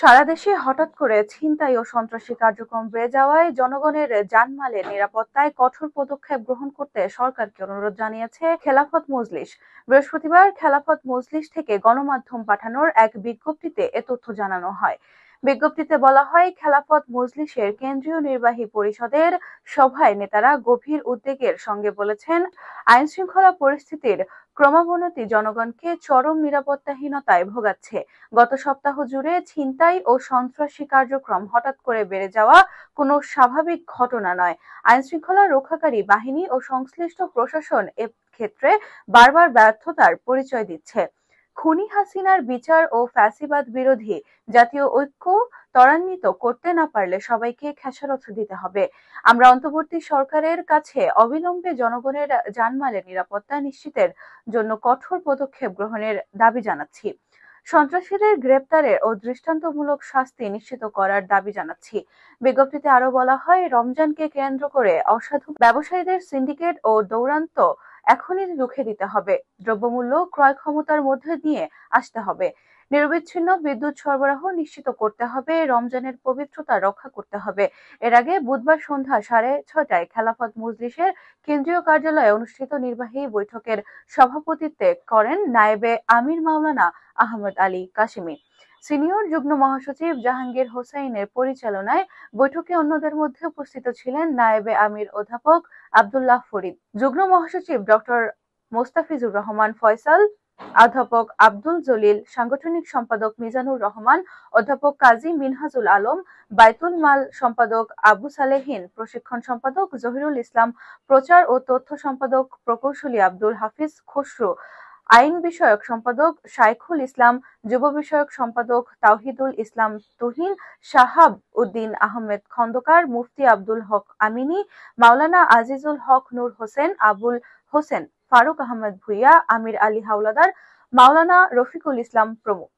সারা দেশে হঠাৎ করে ছিনতাই ও সন্ত্রাসী কার্যক্রম বেড়ে যাওয়ায় জনগণের জানমালের নিরাপত্তায় কঠোর পদক্ষেপ গ্রহণ করতে সরকারকে অনুরোধ জানিয়েছে খেলাফত মজলিস। বৃহস্পতিবার খেলাফত মজলিস থেকে গণমাধ্যম পাঠানোর এক বিজ্ঞপ্তিতে এ তথ্য জানানো হয়। বিজ্ঞপ্তিতে বলা হয়, খেলাফত মজলিসের কেন্দ্রীয় নির্বাহী পরিষদের সভায় নেতারা গভীর উদ্বেগের সঙ্গে বলেছেন, আইনশৃঙ্খলা পরিস্থিতির ক্রমাবনতি জনগণকে চরম নিরাপত্তাহীনতায় ভোগাচ্ছে। গত সপ্তাহ জুড়ে ছিনতাই ও সন্ত্রাসী কার্যক্রম হঠাৎ করে বেড়ে যাওয়া কোনো স্বাভাবিক ঘটনা নয়। আইনশৃঙ্খলা রক্ষাকারী বাহিনী ও সংশ্লিষ্ট প্রশাসন এ ক্ষেত্রে বারবার ব্যর্থতার পরিচয় দিচ্ছে। খুনি হাসিনার বিচার ও ফ্যাসিবাদ বিরোধী জাতীয় ঐক্য ত্বরান্বিত করতে না পারলে সবাইকে খেসারত দিতে হবে। আমরা অন্তর্বর্তী সরকারের কাছে অবিলম্বে জনগণের জানমালের নিরাপত্তা নিশ্চিতের জন্য কঠোর পদক্ষেপ গ্রহণের দাবি জানাচ্ছি। সন্ত্রাসীদের গ্রেপ্তারের ও দৃষ্টান্তমূলক শাস্তি নিশ্চিত করার দাবি জানাচ্ছি। বিজ্ঞপ্তিতে আরো বলা হয়, রমজানকে কেন্দ্র করে অসাধু ব্যবসায়ীদের সিন্ডিকেট ও দৌরাত্ম্য এখনই রুখে দিতে হবে। দ্রব্যমূল্য ক্রয় ক্ষমতার মধ্যে দিয়ে আসতে হবে। নিরবিচ্ছিন্ন বিদ্যুৎ সরবরাহ নিশ্চিত করতে হবে। রমজানের পবিত্রতা রক্ষা করতে হবে। এর আগে বুধবার সন্ধ্যা 6:30টায় খেলাফত মজলিসের কেন্দ্রীয় কার্যালয়ে অনুষ্ঠিত নির্বাহী বৈঠকের সভাপতিত্ব করেন নায়েবে আমির মাওলানা আহমদ আলী কাশেমি। সিনিয়র যুগ্ম মহাসচিব জাহাঙ্গীর হোসাইনের পরিচালনায় বৈঠকে অন্যদের মধ্যে উপস্থিত ছিলেন নায়েবে আমির অধ্যাপক আব্দুল্লাহ ফরিদ, যুগ্ম মহাসচিব ডক্টর মোস্তাফিজুর রহমান ফয়সাল, অধ্যাপক আব্দুল জলিল, সাংগঠনিক সম্পাদক মিজানুর রহমান, অধ্যাপক কাজী মিনহাজুল আলম, বায়তুল মাল সম্পাদক আবু সালেহিন, প্রশিক্ষণ সম্পাদক জহিরুল ইসলাম, প্রচার ও তথ্য সম্পাদক প্রকৌশলী আব্দুল হাফিজ খসরু, আইন বিষয়ক সম্পাদক শাইখুল ইসলাম, যুব বিষয়ক সম্পাদক তাওহিদুল ইসলাম তুহিন, শাহাব উদ্দিন আহমেদ খন্দকার, মুফতি আব্দুল হক আমিনী, মাওলানা আজিজুল হক নূর হোসেন, আবুল হোসেন ফারুক আহমেদ ভুইয়া, আমির আলী হাওলাদার, মাওলানা রফিকুল ইসলাম প্রমুখ।